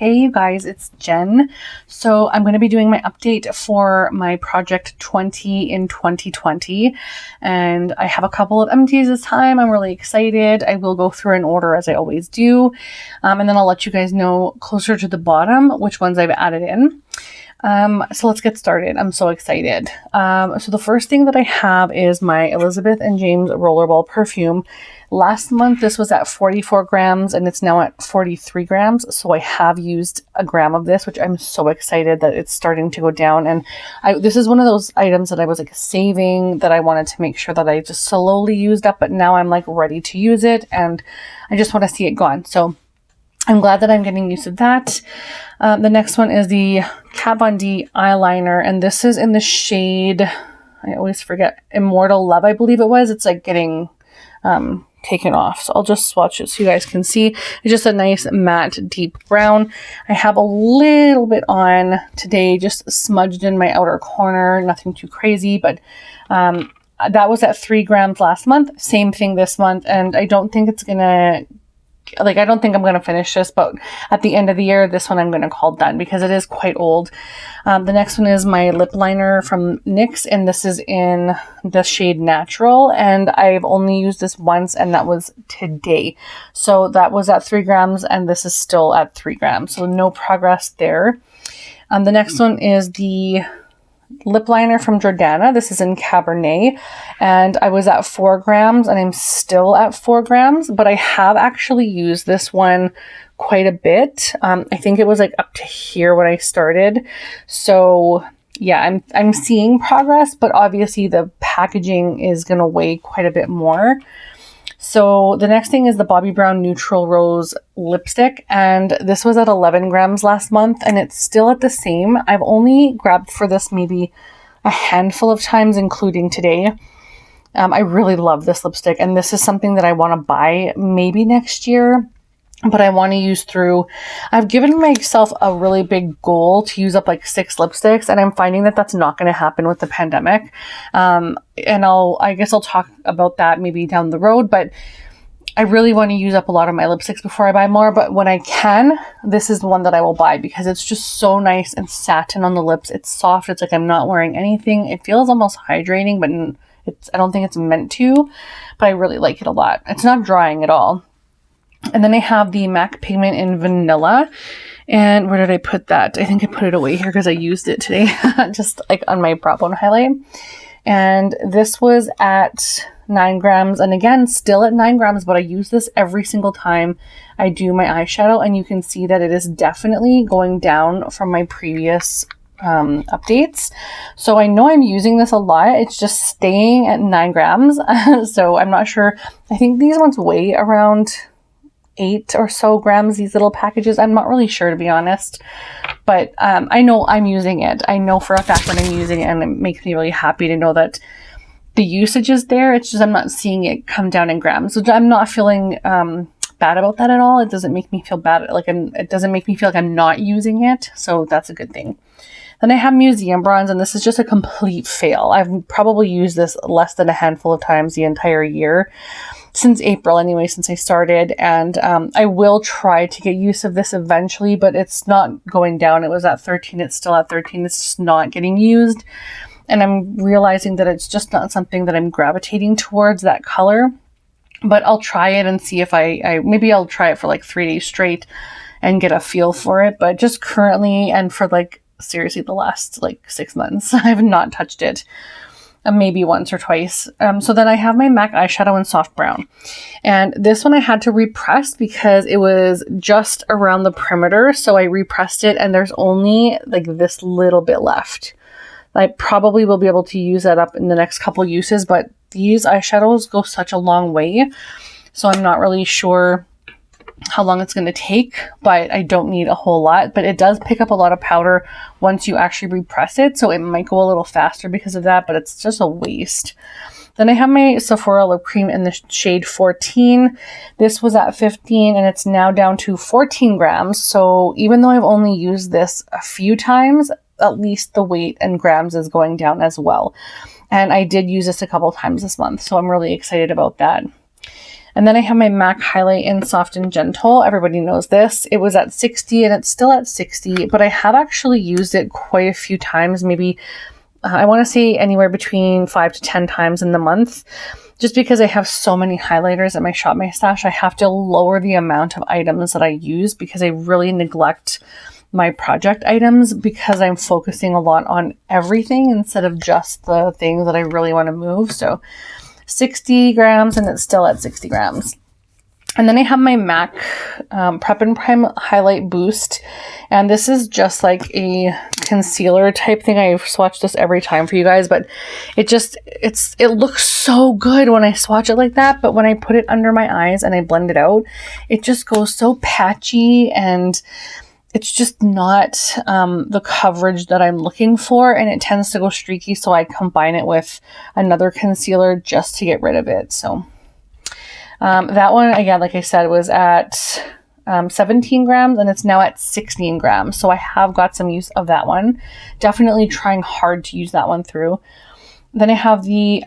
Hey you guys, it's Jen. So I'm going to be doing my update for my project 20 in 2020, and I have a couple of empties this time. I'm really excited. I will go through in order as I always do, and then I'll let you guys know closer to the bottom which ones I've added in. So let's get started. I'm so excited. So the first thing that I have is my Elizabeth and James Rollerball perfume. Last month, this was at 44 grams and it's now at 43 grams. So I have used a gram of this, which I'm so excited that it's starting to go down. And this is one of those items that I was like saving, that I wanted to make sure that I just slowly used up, but now I'm like ready to use it and I just want to see it gone. So I'm glad that I'm getting used to that. The next one is the Kat Von D eyeliner, and this is in the shade, I always forget, Immortal Love, I believe it was. It's like getting taken off. So I'll just swatch it so you guys can see. It's just a nice matte deep brown. I have a little bit on today, just smudged in my outer corner, nothing too crazy, but that was at 3 grams last month. Same thing this month, and I don't think it's gonna, I don't think I'm going to finish this, but at the end of the year, this one I'm going to call done because it is quite old. The next one is my lip liner from NYX, and this is in the shade Natural, and I've only used this once, and that was today. So that was at 3 grams, and this is still at 3 grams, so no progress there. The next one is the lip liner from Jordana. This is in Cabernet, and I was at 4 grams and I'm still at 4 grams, but I have actually used this one quite a bit. I think it was like up to here when I started. So yeah, I'm seeing progress, but obviously the packaging is going to weigh quite a bit more. So the next thing is the Bobbi Brown Neutral Rose lipstick, and this was at 11 grams last month, and it's still at the same. I've only grabbed for this maybe a handful of times, including today. I really love this lipstick, and this is something that I want to buy maybe next year, but I want to use through. I've given myself a really big goal to use up like 6 lipsticks, and I'm finding that that's not going to happen with the pandemic. And I guess I'll talk about that maybe down the road, but I really want to use up a lot of my lipsticks before I buy more. But when I can, this is the one that I will buy because it's just so nice and satin on the lips. It's soft. It's like I'm not wearing anything. It feels almost hydrating, but I don't think it's meant to, but I really like it a lot. It's not drying at all. And then I have the MAC Pigment in Vanilla. And where did I put that? I think I put it away here because I used it today, just like on my brow bone highlight. And this was at 9 grams. And again, still at 9 grams, but I use this every single time I do my eyeshadow. And you can see that it is definitely going down from my previous updates. So I know I'm using this a lot. It's just staying at 9 grams. So I'm not sure. I think these ones weigh around 8 or so grams, these little packages. I'm not really sure, to be honest, but I know I'm using it. I know for a fact when I'm using it, and it makes me really happy to know that the usage is there. It's just I'm not seeing it come down in grams, so I'm not feeling bad about that at all. It doesn't make me feel bad, it doesn't make me feel like I'm not using it, so that's a good thing. Then I have Museum Bronze, and this is just a complete fail. I've probably used this less than a handful of times the entire year. Since April anyway, since I started, and I will try to get use of this eventually, but it's not going down. It was at 13, it's still at 13, it's just not getting used, and I'm realizing that it's just not something that I'm gravitating towards, that color. But I'll try it and see if maybe I'll try it for like 3 days straight and get a feel for it, but just currently, and for like seriously the last like 6 months, I have not touched it. Maybe once or twice. So then I have my MAC eyeshadow in Soft Brown. And this one I had to repress because it was just around the perimeter. So I repressed it and there's only like this little bit left. I probably will be able to use that up in the next couple uses, but these eyeshadows go such a long way. So I'm not really sure how long it's going to take, but I don't need a whole lot. But it does pick up a lot of powder once you actually repress it, so it might go a little faster because of that, but it's just a waste. Then I have my Sephora lip cream in the shade 14. This was at 15 and it's now down to 14 grams. So even though I've only used this a few times, at least the weight and grams is going down as well. And I did use this a couple times this month, so I'm really excited about that. And then I have my MAC Highlight in Soft and Gentle. Everybody knows this. It was at 60 and it's still at 60, but I have actually used it quite a few times, maybe I want to say anywhere between 5 to 10 times in the month. Just because I have so many highlighters at my Shop My Stash, I have to lower the amount of items that I use because I really neglect my project items because I'm focusing a lot on everything instead of just the things that I really want to move. So 60 grams and it's still at 60 grams. And then I have my MAC Prep and Prime Highlight Boost. And this is just like a concealer type thing. I swatch this every time for you guys, but it looks so good when I swatch it like that. But when I put it under my eyes and I blend it out, it just goes so patchy and it's just not the coverage that I'm looking for. And it tends to go streaky. So I combine it with another concealer just to get rid of it. So that one, again, like I said, was at 17 grams and it's now at 16 grams. So I have got some use of that one. Definitely trying hard to use that one through. Then I have the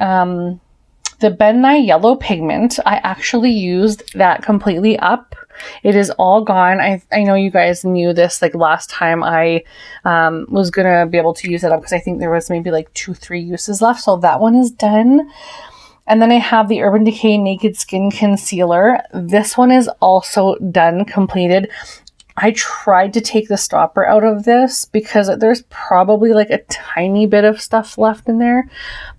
Ben Nye Yellow Pigment. I actually used that completely up. It is all gone. I know you guys knew this like last time I was going to be able to use it up because I think there was maybe like 2-3 uses left. So that one is done. And then I have the Urban Decay Naked Skin Concealer. This one is also done, completed. I tried to take the stopper out of this because there's probably like a tiny bit of stuff left in there,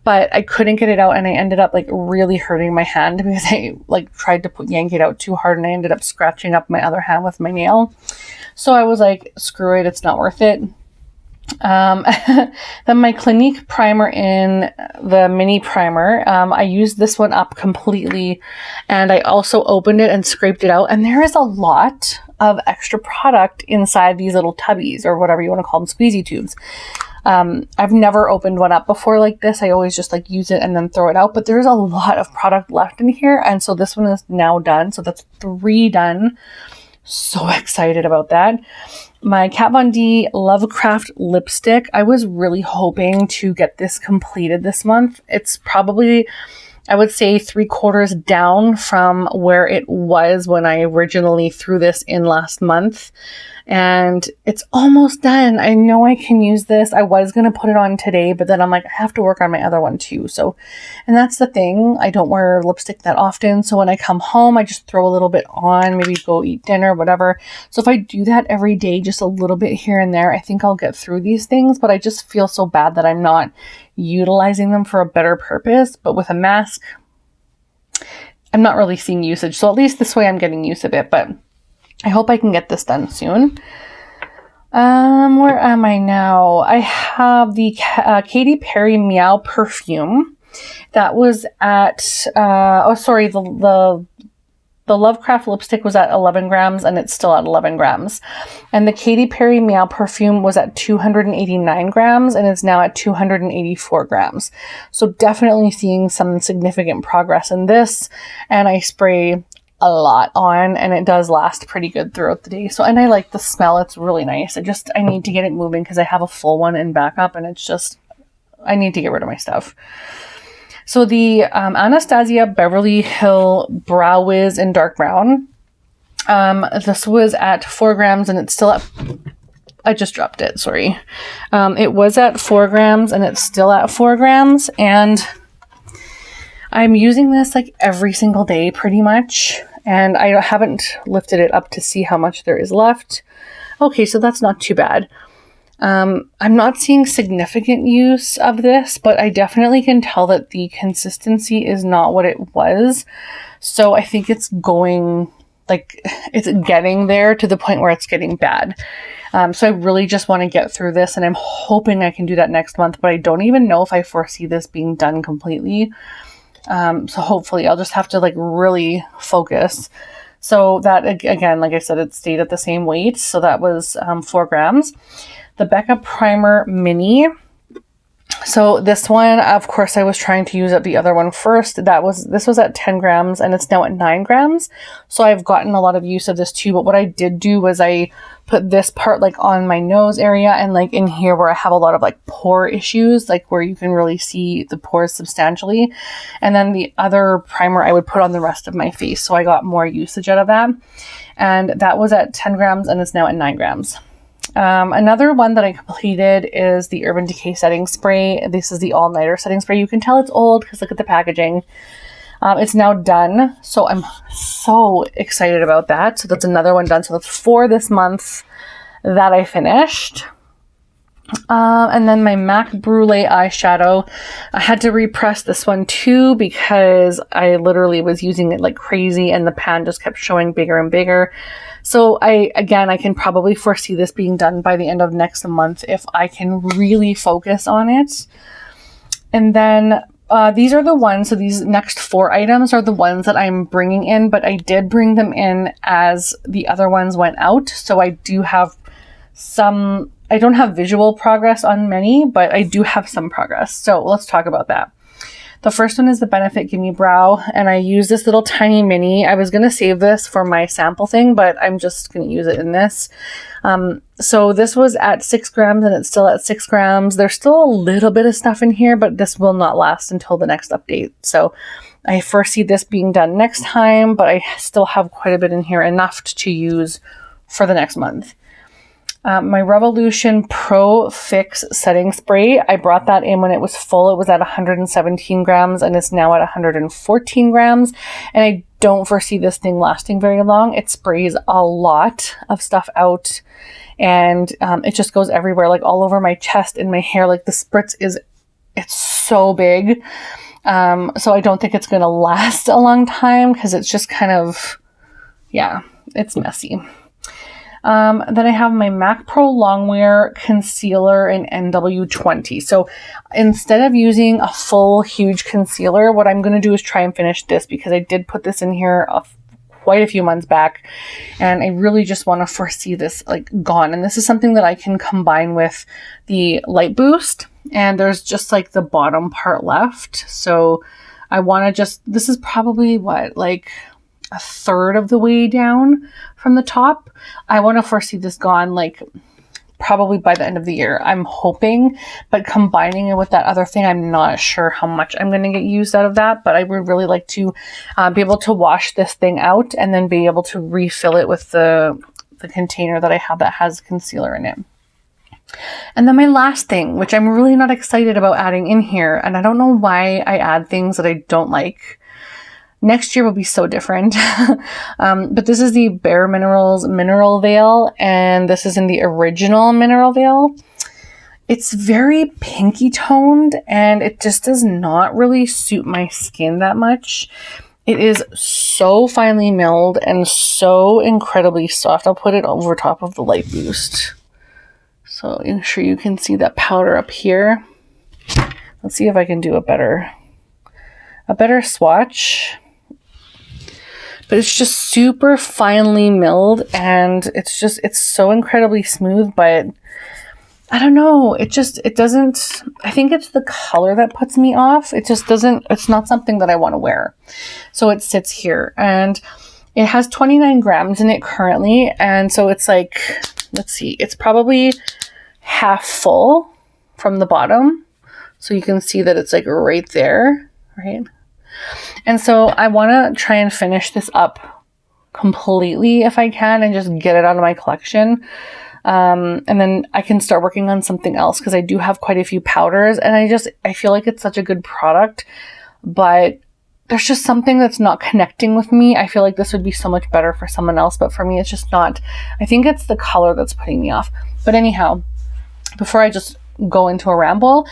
but I couldn't get it out and I ended up like really hurting my hand because I like tried to yank it out too hard and I ended up scratching up my other hand with my nail. So I was like, screw it, it's not worth it. Then my Clinique primer in the mini primer, I used this one up completely and I also opened it and scraped it out, and there is a lot of extra product inside these little tubbies or whatever you want to call them, squeezy tubes. I've never opened one up before like this. I always just like use it and then throw it out, but there's a lot of product left in here, and so this one is now done. So that's 3 done. So excited about that. My Kat Von D Lovecraft lipstick. I was really hoping to get this completed this month. It's probably, I would say, 3/4 down from where it was when I originally threw this in last month. And it's almost done. I know I can use this. I was going to put it on today, but then I'm like, I have to work on my other one too. So, and that's the thing. I don't wear lipstick that often. So when I come home, I just throw a little bit on, maybe go eat dinner, whatever. So if I do that every day, just a little bit here and there, I think I'll get through these things. But I just feel so bad that I'm not utilizing them for a better purpose. But with a mask, I'm not really seeing usage. So at least this way I'm getting use of it. But I hope I can get this done soon. Where am I now? I have the Katy Perry Meow perfume. That was at, the Lovecraft lipstick was at 11 grams and it's still at 11 grams. And the Katy Perry Meow perfume was at 289 grams and it's now at 284 grams. So definitely seeing some significant progress in this. And I spray a lot on and it does last pretty good throughout the day. So, and I like the smell. It's really nice. I need to get it moving because I have a full one in backup and it's just, I need to get rid of my stuff. So the Anastasia Beverly Hill Brow Wiz in dark brown. This was at 4 grams and it's still at, I just dropped it, sorry. It was at 4 grams and it's still at 4 grams. And I'm using this like every single day pretty much. And I haven't lifted it up to see how much there is left. Okay, so that's not too bad. I'm not seeing significant use of this, but I definitely can tell that the consistency is not what it was. So I think it's going, like, it's getting there to the point where it's getting bad. So I really just want to get through this, and I'm hoping I can do that next month, but I don't even know if I foresee this being done completely. So hopefully I'll just have to like really focus. So that, again, like I said, it stayed at the same weight. So that was 4 grams. The Becca Primer Mini. So this one, of course, I was trying to use up the other one first. This was at 10 grams and it's now at 9 grams. So I've gotten a lot of use of this too. But what I did do was I put this part like on my nose area and like in here where I have a lot of like pore issues, like where you can really see the pores substantially. And then the other primer I would put on the rest of my face. So I got more usage out of that. And that was at 10 grams and it's now at 9 grams. Another one that I completed is the Urban Decay setting spray. This is the all-nighter setting spray. You can tell it's old because look at the packaging. It's now done. So I'm so excited about that. So that's another one done. So that's 4 this month that I finished. And then my MAC Brulee eyeshadow, I had to repress this one too because I literally was using it like crazy and the pan just kept showing bigger and bigger. So I can probably foresee this being done by the end of next month if I can really focus on it. And then these are the ones, so these next 4 items are the ones that I'm bringing in, but I did bring them in as the other ones went out. So I do have some, I don't have visual progress on many, but I do have some progress. So let's talk about that. The first one is the Benefit Gimme Brow, and I use this little tiny mini. I was going to save this for my sample thing, but I'm just going to use it in this. So this was at 6 grams and it's still at 6 grams. There's still a little bit of stuff in here, but this will not last until the next update. So I foresee this being done next time, but I still have quite a bit in here, enough to use for the next month. My Revolution Pro Fix Setting Spray, I brought that in when it was full. It was at 117 grams and it's now at 114 grams. And I don't foresee this thing lasting very long. It sprays a lot of stuff out and it just goes everywhere, like all over my chest and my hair. Like the spritz it's so big. So I don't think it's going to last a long time because it's just kind of, yeah, it's messy. Then I have my MAC Pro Longwear Concealer in NW20. So instead of using a full huge concealer, what I'm going to do is try and finish this because I did put this in here quite a few months back and I really just want to foresee this like gone. And this is something that I can combine with the Light Boost, and there's just like the bottom part left. So I want to this is probably what, like a third of the way down from the top. I want to foresee this gone like probably by the end of the year, I'm hoping, but combining it with that other thing, I'm not sure how much I'm going to get used out of that, but I would really like to be able to wash this thing out and then be able to refill it with the container that I have that has concealer in it. And then my last thing, which I'm really not excited about adding in here, and I don't know why I add things that I don't like. Next year will be so different. But this is the Bare Minerals Mineral Veil, and this is in the original Mineral Veil. It's very pinky toned, and it just does not really suit my skin that much. It is so finely milled and so incredibly soft. I'll put it over top of the Light Boost, so I'm sure you can see that powder up here. Let's see if I can do a better swatch. But it's just super finely milled and it's so incredibly smooth, but I don't know. It doesn't, I think it's the color that puts me off. It's not something that I want to wear. So it sits here and it has 29 grams in it currently. And so it's like, let's see, it's probably half full from the bottom. So you can see that it's like right there, right? And so I want to try and finish this up completely if I can and just get it out of my collection. And then I can start working on something else because I do have quite a few powders and I feel like it's such a good product, but there's just something that's not connecting with me. I feel like this would be so much better for someone else, but for me, it's just not. I think it's the color that's putting me off. But anyhow, before I just go into a ramble,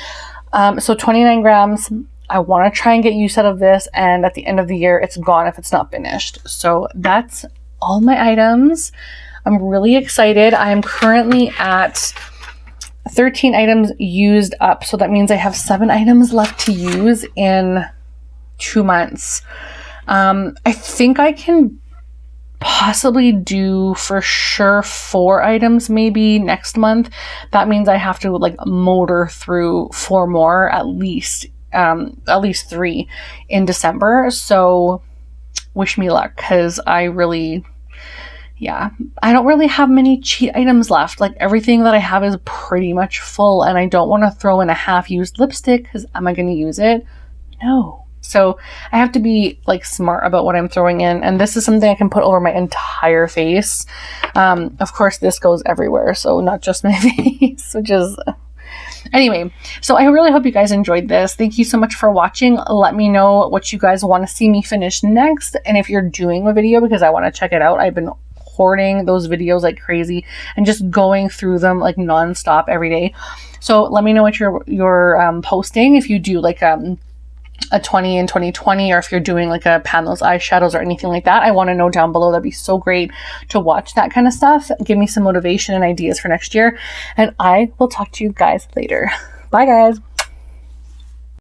so 29 grams, I want to try and get use out of this, and at the end of the year, it's gone if it's not finished. So that's all my items. I'm really excited. I am currently at 13 items used up, so that means I have 7 items left to use in 2 months. I think I can possibly do for sure 4 items maybe next month. That means I have to like motor through 4 more at least 3 in December. So wish me luck, because I don't really have many cheat items left. Like everything that I have is pretty much full, and I don't want to throw in a half-used lipstick because am I going to use it? No. So I have to be like smart about what I'm throwing in, and this is something I can put over my entire face. Of course, this goes everywhere, so not just my face, which is... Anyway, so I really hope you guys enjoyed this. Thank you so much for watching. Let me know what you guys want to see me finish next, and if you're doing a video, because I want to check it out. I've been hoarding those videos like crazy and just going through them like non-stop every day. So let me know what you're posting, if you do like a 20 in 2020, or if you're doing like a Pamela's eyeshadows or anything like that. I want to know down below. That'd be so great to watch that kind of stuff. Give me some motivation and ideas for next year, and I will talk to you guys later. Bye guys.